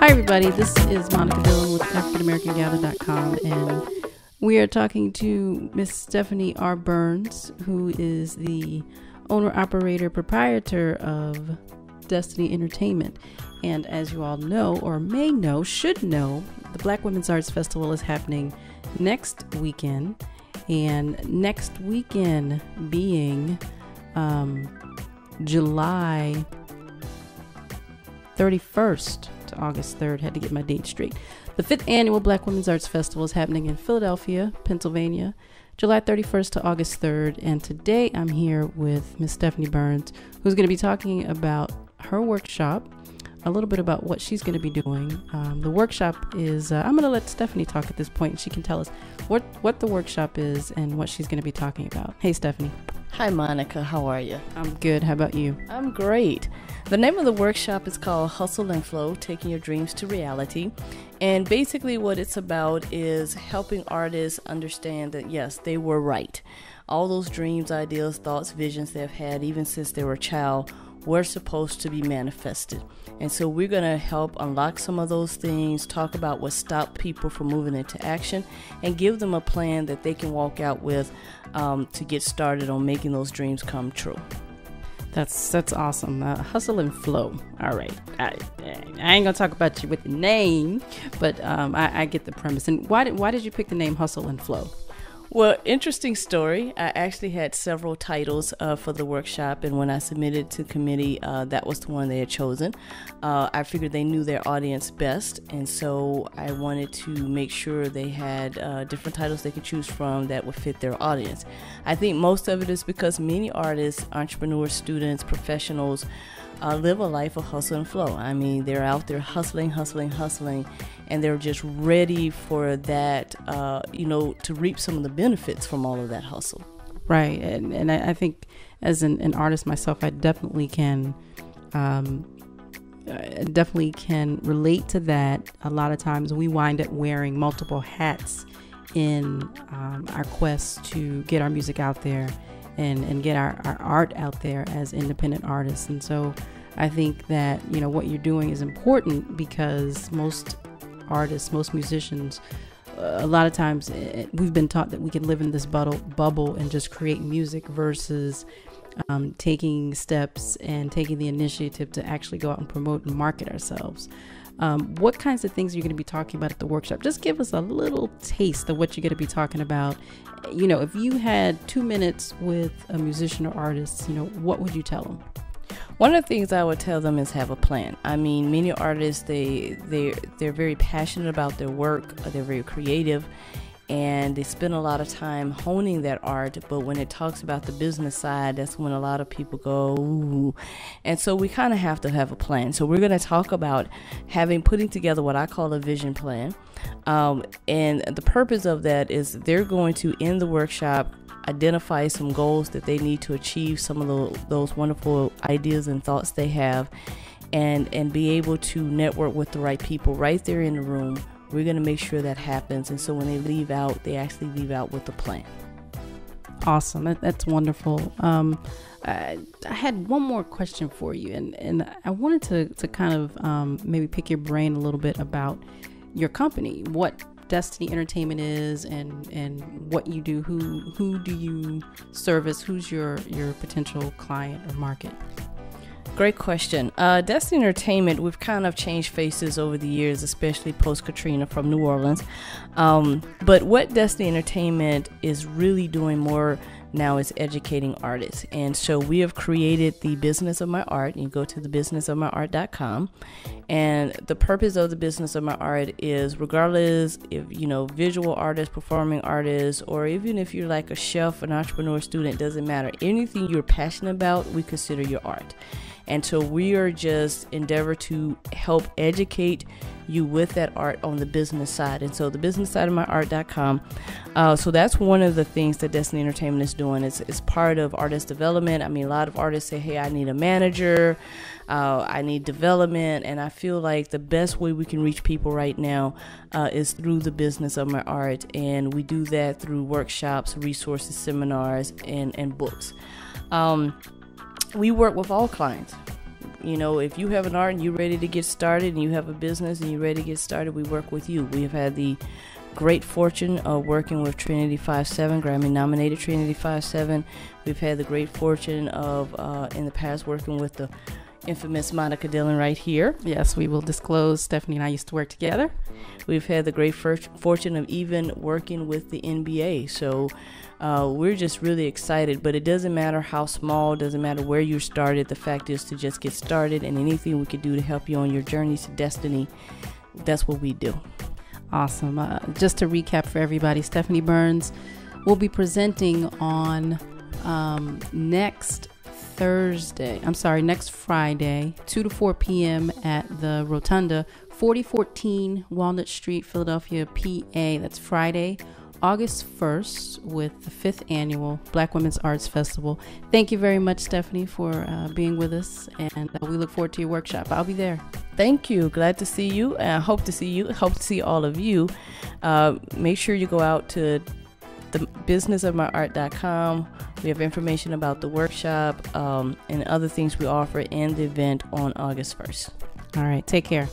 Hi, everybody. This is Monica Dillon with AfricanAmericanGather.com, and we are talking to Miss Stephanie R. Burns, who is the owner, operator, proprietor of Destiny Entertainment. And as you all know, or may know, should know, the Black Women's Arts Festival is happening next weekend. And next weekend being July 31st to August 3rd. Had to get my date straight. The 5th annual Black Women's Arts Festival is happening in Philadelphia, Pennsylvania, July 31st to August 3rd. And today I'm here with Miss Stephanie Burns, who's going to be talking about her workshop, a little bit about what she's going to be doing. The workshop is, I'm going to let Stephanie talk at this point, and she can tell us what the workshop is and what she's going to be talking about. Hey, Stephanie. Hi, Monica. How are you? I'm good. How about you? I'm great. The name of the workshop is called Hustle and Flow, Taking Your Dreams to Reality. And basically what it's about is helping artists understand that, yes, they were right. All those dreams, ideas, thoughts, visions they've had, even since they were a child, were supposed to be manifested. And so we're going to help unlock some of those things, talk about what stopped people from moving into action, and give them a plan that they can walk out with to get started on making those dreams come true. That's awesome. Hustle and Flow. All right. I ain't gonna talk about you with the name, but I get the premise. And why did you pick the name Hustle and Flow? Well, interesting story. I actually had several titles for the workshop, and when I submitted to committee, that was the one they had chosen. I figured they knew their audience best, and so I wanted to make sure they had different titles they could choose from that would fit their audience. I think most of it is because many artists, entrepreneurs, students, professionals live a life of hustle and flow. I mean, they're out there hustling, and they're just ready for that, to reap some of the benefits from all of that hustle. Right. And I think as an artist myself, I definitely can relate to that. A lot of times we wind up wearing multiple hats in our quest to get our music out there and get our art out there as independent artists. And so I think that, what you're doing is important because most artists, most musicians, a lot of times we've been taught that we can live in this bubble and just create music versus taking steps and taking the initiative to actually go out and promote and market ourselves. What kinds of things are you going to be talking about at the workshop? Just give us a little taste of what you're going to be talking about. If you had 2 minutes with a musician or artist, what would you tell them? One of the things I would tell them is have a plan. I mean, many artists, they're very passionate about their work. They're very creative, and they spend a lot of time honing that art. But when it talks about the business side, that's when a lot of people go, ooh. And so we kind of have to have a plan. So we're going to talk about putting together what I call a vision plan. And the purpose of that is they're going to, in the workshop, identify some goals that they need to achieve, some of those wonderful ideas and thoughts they have, and be able to network with the right people right there in the room. We're going to make sure that happens. And so when they leave out, they actually leave out with a plan. Awesome. That's wonderful. I had one more question for you, and I wanted to kind of maybe pick your brain a little bit about your company, what Destiny Entertainment is, and what you do. Who do you service? Who's your potential client or market? Great question. Destiny Entertainment, we've kind of changed faces over the years, especially post-Katrina from New Orleans. But what Destiny Entertainment is really doing more now is educating artists. And so we have created the Business of My Art. You go to thebusinessofmyart.com. And the purpose of the Business of My Art is, regardless if, visual artists, performing artists, or even if you're like a chef, an entrepreneur, student, doesn't matter. Anything you're passionate about, we consider your art. And so we are just endeavor to help educate you with that art on the business side. And so the business side of myart.com. So that's one of the things that Destiny Entertainment is doing. It's part of artist development. I mean, a lot of artists say, hey, I need a manager. I need development. And I feel like the best way we can reach people right now is through the Business of My Art. And we do that through workshops, resources, seminars, and books. We work with all clients. You know, if you have an art and you're ready to get started, and you have a business and you're ready to get started, we work with you. We have had the great fortune of working with Trinity 5-7, Grammy nominated Trinity 5-7. We've had the great fortune of in the past working with the infamous Monica Dillon right here. Yes, we will disclose. Stephanie and I used to work together. We've had the great fortune of even working with the NBA. So we're just really excited. But it doesn't matter how small, doesn't matter where you started. The fact is to just get started, and anything we could do to help you on your journey to destiny, that's what we do. Awesome. Just to recap for everybody, Stephanie Burns will be presenting on next Friday, 2 to 4 p.m. at the Rotunda, 4014 Walnut Street, Philadelphia, PA. That's Friday, August 1st, with the 5th annual Black Women's Arts Festival. Thank you very much, Stephanie, for being with us, and we look forward to your workshop. I'll be there. Thank you. Glad to see you, and I hope to see you. Hope to see all of you. Make sure you go out to the businessofmyart.com. We have information about the workshop and other things we offer and the event on August 1st. All right. Take care.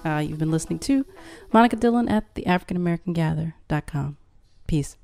You've been listening to Monica Dillon at the AfricanAmericanGather.com. Peace.